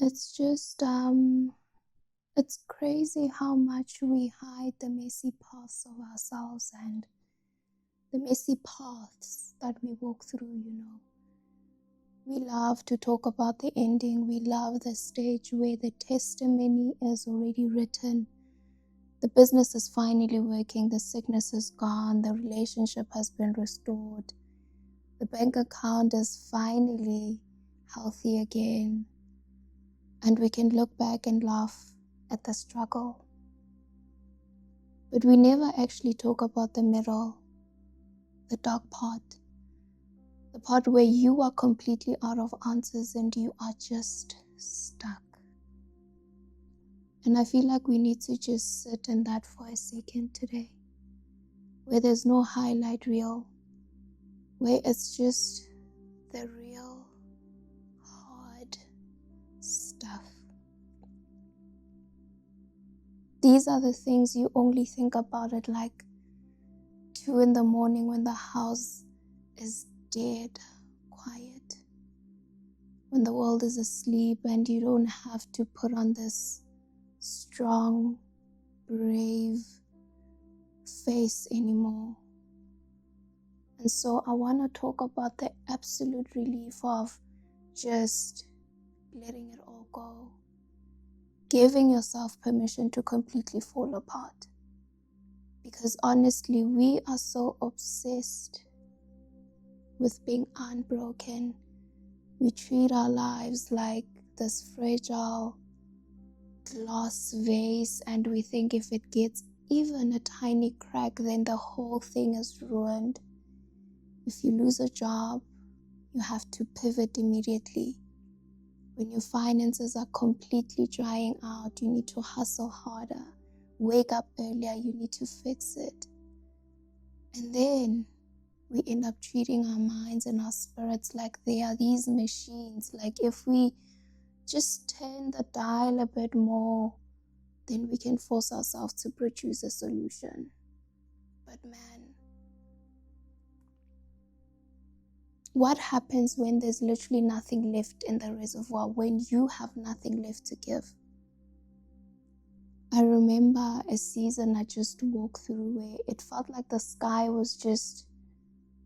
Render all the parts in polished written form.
It's just, it's crazy how much we hide the messy parts of ourselves and the messy paths that we walk through. We love to talk about the ending. We love the stage where the testimony is already written. The business is finally working. The sickness is gone. The relationship has been restored. The bank account is finally healthy again. And we can look back and laugh at the struggle. But we never actually talk about the middle, the dark part, the part where you are completely out of answers and you are just stuck. And I feel like we need to just sit in that for a second today, where there's no highlight reel, where it's just the real hard stuff. These are the things you only think about at like 2 in the morning when the house is dead quiet, when the world is asleep and you don't have to put on this strong, brave face anymore. And so I want to talk about the absolute relief of just letting it all go, giving yourself permission to completely fall apart. Because honestly, we are so obsessed with being unbroken. We treat our lives like this fragile glass vase, and we think if it gets even a tiny crack, then the whole thing is ruined. If you lose a job, you have to pivot immediately. When your finances are completely drying out, you need to hustle harder. Wake up earlier, you need to fix it. And then we end up treating our minds and our spirits like they are these machines. Like if we just turn the dial a bit more, then we can force ourselves to produce a solution. But man, what happens when there's literally nothing left in the reservoir, when you have nothing left to give? I remember a season I just walked through where it felt like the sky was just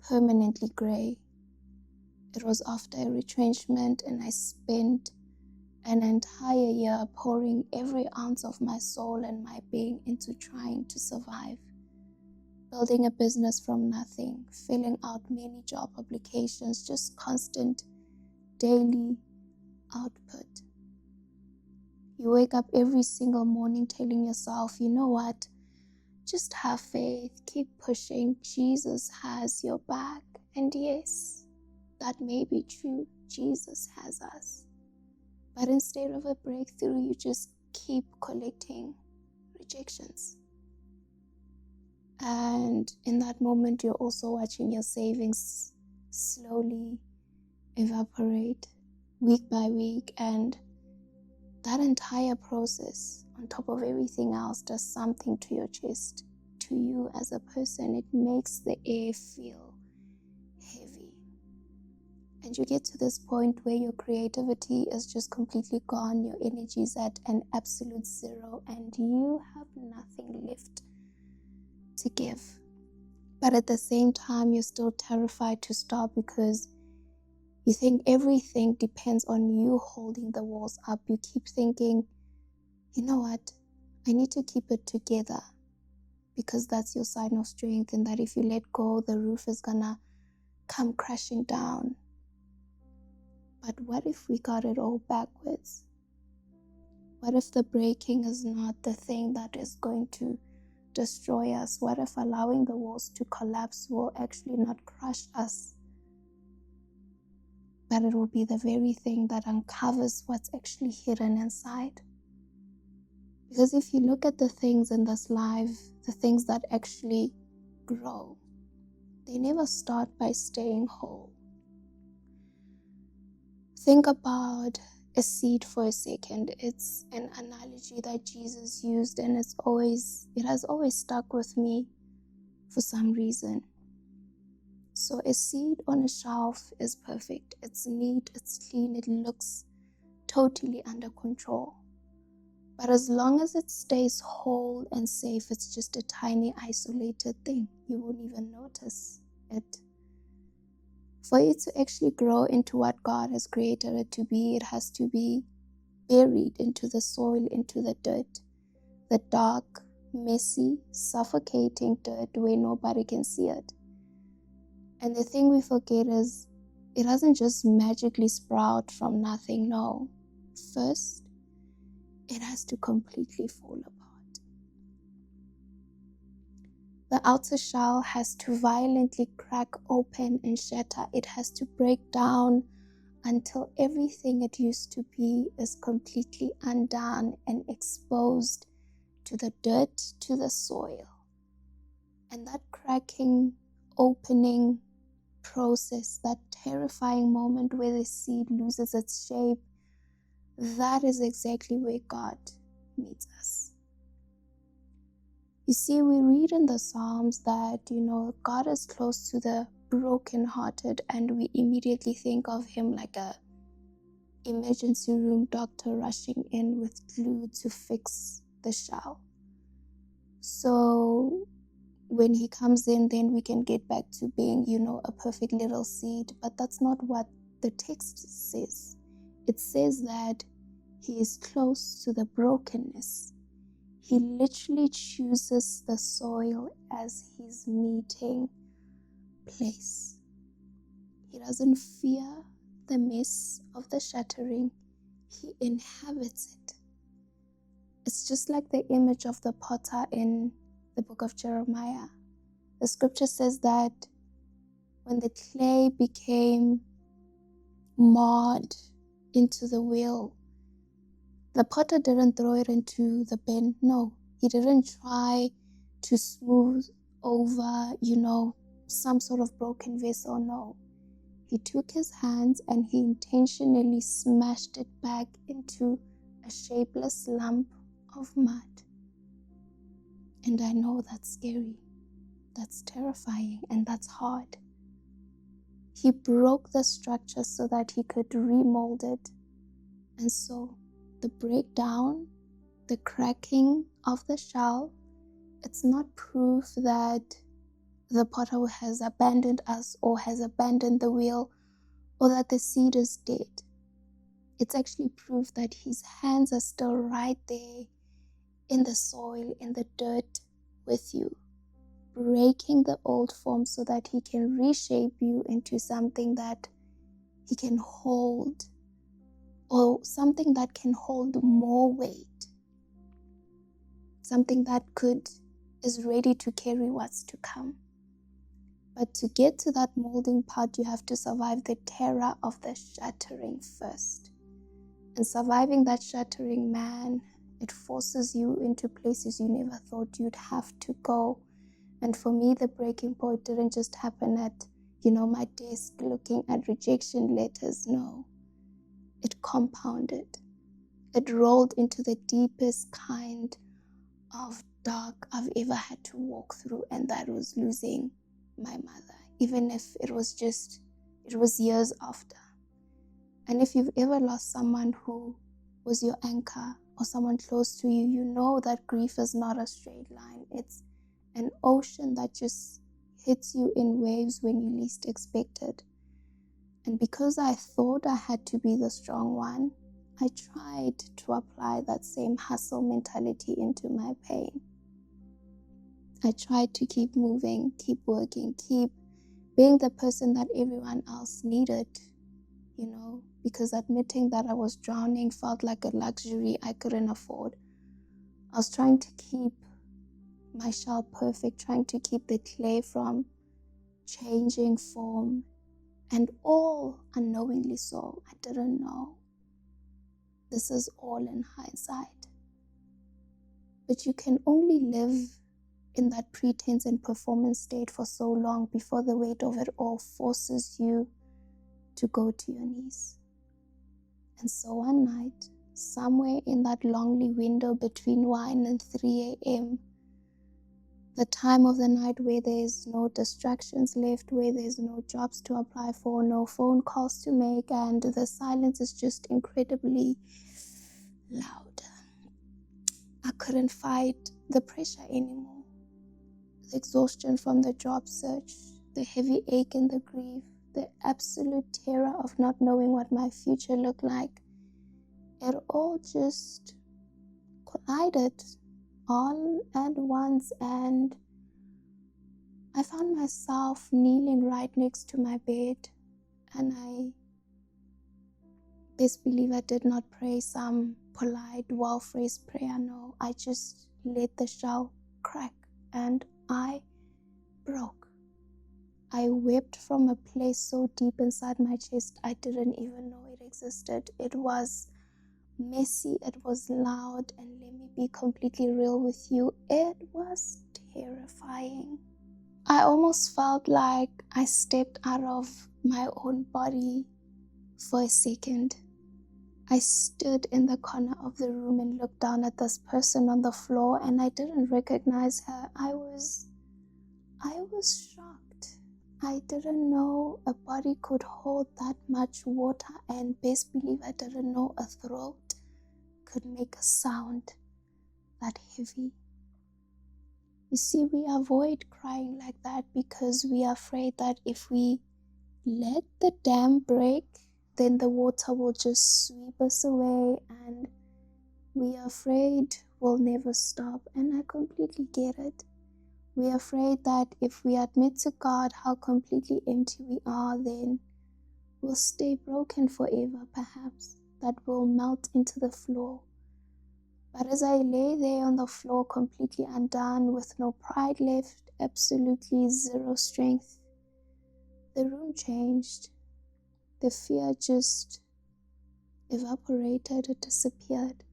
permanently gray. It was after a retrenchment, and I spent an entire year pouring every ounce of my soul and my being into trying to survive, building a business from nothing, filling out many job applications, just constant daily output. You wake up every single morning telling yourself, you know what, just have faith, keep pushing, Jesus has your back. And yes, that may be true, Jesus has us. But instead of a breakthrough, you just keep collecting rejections. And in that moment, you're also watching your savings slowly evaporate week by week. And that entire process, on top of everything else, does something to your chest, to you as a person. It makes the air feel heavy. And you get to this point where your creativity is just completely gone, your energy is at an absolute zero, and you have nothing left to give. But at the same time, you're still terrified to start because you think everything depends on you holding the walls up. You keep thinking, you know what, I need to keep it together, because that's your sign of strength, and that if you let go, the roof is gonna come crashing down. But what if we got it all backwards? What if the breaking is not the thing that is going to destroy us? What if allowing the walls to collapse will actually not crush us, but it will be the very thing that uncovers what's actually hidden inside? Because if you look at the things in this life, the things that actually grow, they never start by staying whole. Think about a seed for a second. It's an analogy that Jesus used, and it has always stuck with me for some reason. So a seed on a shelf is perfect. It's neat, it's clean, it looks totally under control. But as long as it stays whole and safe, it's just a tiny isolated thing. You won't even notice it. For it to actually grow into what God has created it to be, it has to be buried into the soil, into the dirt, the dark, messy, suffocating dirt where nobody can see it. And the thing we forget is it doesn't just magically sprout from nothing. No. First, it has to completely fall apart. The outer shell has to violently crack open and shatter. It has to break down until everything it used to be is completely undone and exposed to the dirt, to the soil. And that cracking, opening process, that terrifying moment where the seed loses its shape, that is exactly where God meets us. You see, we read in the Psalms that, God is close to the brokenhearted, and we immediately think of him like a emergency room doctor rushing in with glue to fix the shell. So when he comes in, then we can get back to being, a perfect little seed. But that's not what the text says. It says that he is close to the brokenness. He literally chooses the soil as his meeting place. He doesn't fear the mess of the shattering. He inhabits it. It's just like the image of the potter in the book of Jeremiah. The scripture says that when the clay became marred into the wheel, the potter didn't throw it into the bin. No, he didn't try to smooth over, some sort of broken vessel. No, he took his hands and he intentionally smashed it back into a shapeless lump of mud. And I know that's scary, that's terrifying, and that's hard. He broke the structure so that he could remold it. And so the breakdown, the cracking of the shell, it's not proof that the potter has abandoned us or has abandoned the wheel or that the seed is dead. It's actually proof that his hands are still right there in the soil, in the dirt with you, breaking the old form so that he can reshape you into something that he can hold, or something that can hold more weight, something that is ready to carry what's to come. But to get to that molding part, you have to survive the terror of the shattering first. And surviving that shattering, man, it forces you into places you never thought you'd have to go. And for me, the breaking point didn't just happen at, my desk looking at rejection letters. No, it compounded. It rolled into the deepest kind of dark I've ever had to walk through, and that was losing my mother, even if it was years after. And if you've ever lost someone who was your anchor or someone close to you, you know that grief is not a straight line. It's an ocean that just hits you in waves when you least expect it. And because I thought I had to be the strong one, I tried to apply that same hustle mentality into my pain. I tried to keep moving, keep working, keep being the person that everyone else needed, because admitting that I was drowning felt like a luxury I couldn't afford. I was trying to keep my shell perfect, trying to keep the clay from changing form, and all unknowingly so. I didn't know. This is all in hindsight. But you can only live in that pretense and performance state for so long before the weight of it all forces you to go to your knees. And so one night, somewhere in that lonely window between 1 and 3 a.m., the time of the night where there's no distractions left, where there's no jobs to apply for, no phone calls to make, and the silence is just incredibly loud. I couldn't fight the pressure anymore. The exhaustion from the job search, the heavy ache and the grief, the absolute terror of not knowing what my future looked like. It all just collided all at once, and I found myself kneeling right next to my bed, and I best believe I did not pray some polite, well-phrased prayer. No, I just let the shell crack and I broke. I wept from a place so deep inside my chest I didn't even know it existed. It was messy, it was loud, and let me be completely real with you, it was terrifying. I almost felt like I stepped out of my own body for a second. I stood in the corner of the room and looked down at this person on the floor, and I didn't recognize her. I was shocked. I didn't know a body could hold that much water, and best believe I didn't know a throat could make a sound that heavy. You see, we avoid crying like that because we are afraid that if we let the dam break, then the water will just sweep us away, and we are afraid we'll never stop. And I completely get it. We are afraid that if we admit to God how completely empty we are, then we'll stay broken forever, perhaps, that we'll melt into the floor. But as I lay there on the floor, completely undone, with no pride left, absolutely zero strength, the room changed. The fear just evaporated, it disappeared.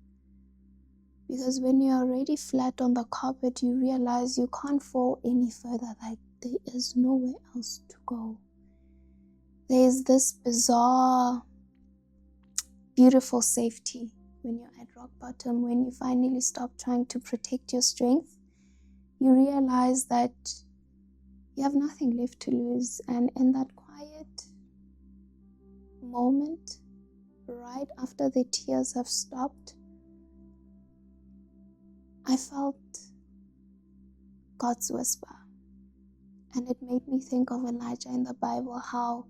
Because when you're already flat on the carpet, you realize you can't fall any further, like there is nowhere else to go. There's this bizarre, beautiful safety when you're at rock bottom. When you finally stop trying to protect your strength, you realize that you have nothing left to lose. And in that quiet moment, right after the tears have stopped, I felt God's whisper. And it made me think of Elijah in the Bible, how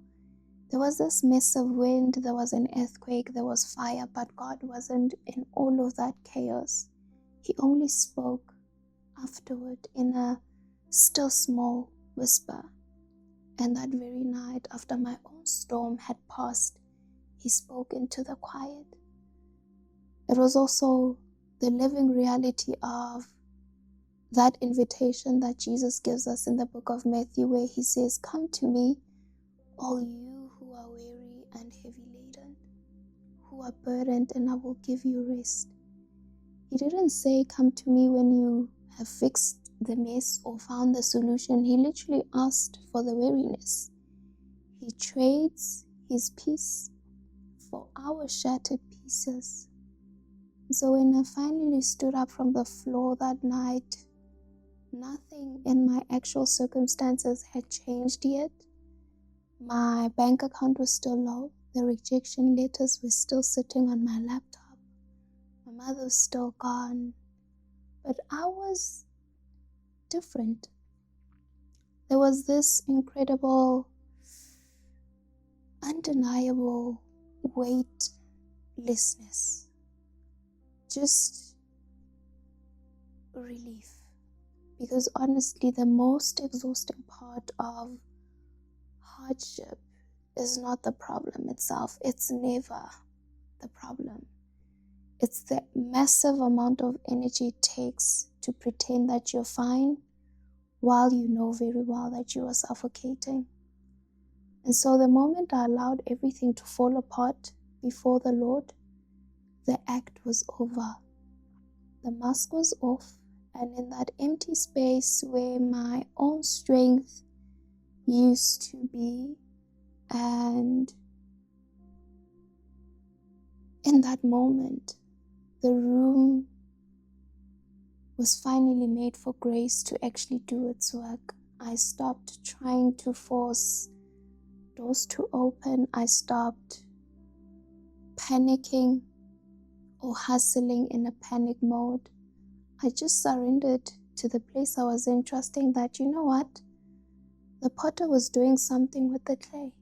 there was this mess of wind, there was an earthquake, there was fire, but God wasn't in all of that chaos. He only spoke afterward in a still small whisper. And that very night, after my own storm had passed, He spoke into the quiet. It was also the living reality of that invitation that Jesus gives us in the book of Matthew, where He says, "Come to me, all you who are weary and heavy laden, who are burdened, and I will give you rest." He didn't say, "Come to me when you have fixed the mess or found the solution." He literally asked for the weariness. He trades His peace for our shattered pieces. So when I finally stood up from the floor that night, nothing in my actual circumstances had changed yet. My bank account was still low. The rejection letters were still sitting on my laptop. My mother was still gone. But I was different. There was this incredible, undeniable weightlessness. Just relief. Because honestly, the most exhausting part of hardship is not the problem itself. It's never the problem. It's the massive amount of energy it takes to pretend that you're fine while you know very well that you are suffocating. And so the moment I allowed everything to fall apart before the Lord, the act was over. The mask was off, and in that empty space where my own strength used to be, and in that moment, the room was finally made for grace to actually do its work. I stopped trying to force doors to open. I stopped panicking or hustling in a panic mode. I just surrendered to the place I was in, trusting that, you know what? The potter was doing something with the clay.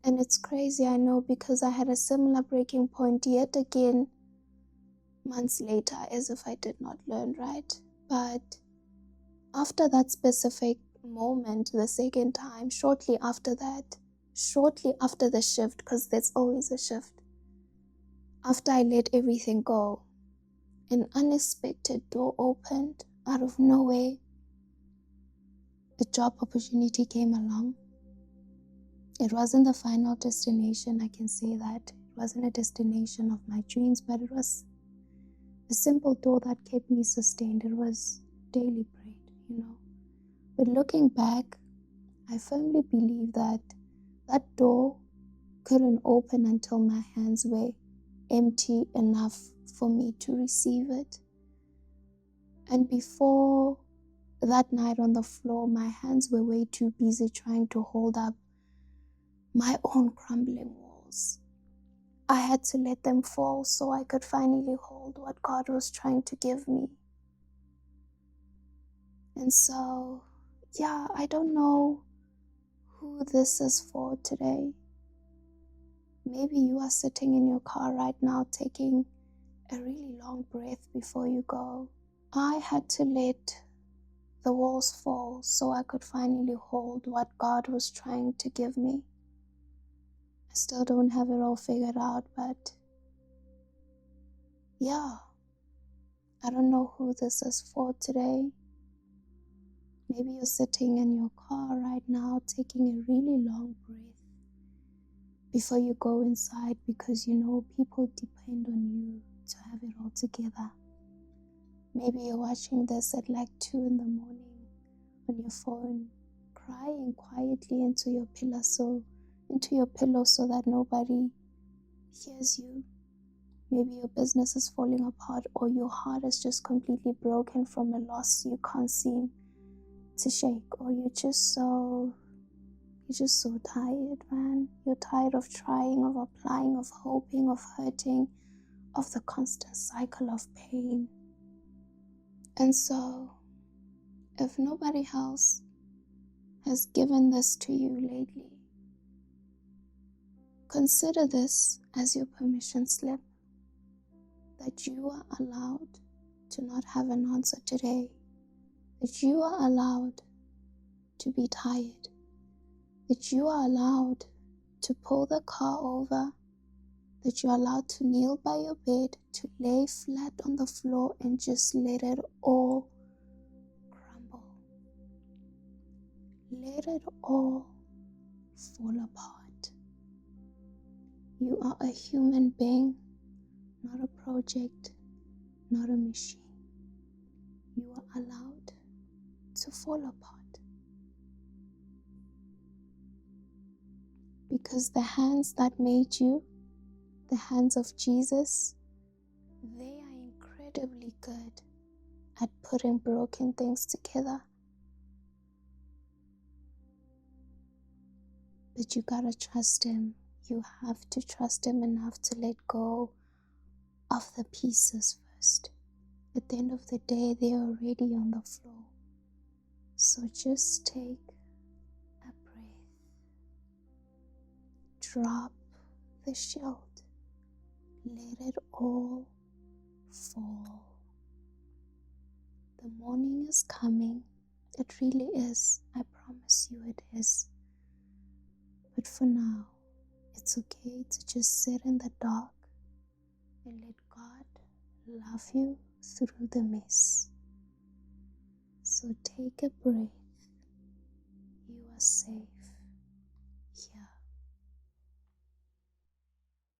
And it's crazy, I know, because I had a similar breaking point yet again months later, as if I did not learn, right? But after that specific moment, the second time, shortly after the shift, because there's always a shift, after I let everything go, an unexpected door opened out of nowhere. A job opportunity came along. It wasn't the final destination, I can say that. It wasn't a destination of my dreams, but it was a simple door that kept me sustained. It was daily bread, you know. But looking back, I firmly believe that that door couldn't open until my hands were empty enough for me to receive it. And before that night on the floor, my hands were way too busy trying to hold up my own crumbling walls. I had to let them fall so I could finally hold what God was trying to give me. And so, yeah, I don't know who this is for today. Maybe you are sitting in your car right now taking a really long breath before you go. I had to let the walls fall so I could finally hold what God was trying to give me. I still don't have it all figured out, but yeah, I don't know who this is for today. Maybe you're sitting in your car right now taking a really long breath before you go inside because you know people depend on you to have it all together. Maybe you're watching this at like 2 in the morning on your phone, crying quietly into your pillow so that nobody hears you. Maybe your business is falling apart or your heart is just completely broken from a loss you can't seem to shake, or you're just so tired, man. You're tired of trying, of applying, of hoping, of hurting, of the constant cycle of pain. And so, if nobody else has given this to you lately, consider this as your permission slip that you are allowed to not have an answer today, that you are allowed to be tired, that you are allowed to pull the car over, that you're allowed to kneel by your bed, to lay flat on the floor and just let it all crumble. Let it all fall apart. You are a human being, not a project, not a machine. You are allowed to fall apart. Because the hands that made you, the hands of Jesus, they are incredibly good at putting broken things together. But you gotta trust Him. You have to trust Him enough to let go of the pieces first. At the end of the day, they are already on the floor. So just take a breath. Drop the shield. Let it all fall. The morning is coming. It really is. I promise you it is. But for now, it's okay to just sit in the dark and let God love you through the mess. So take a breath. You are safe.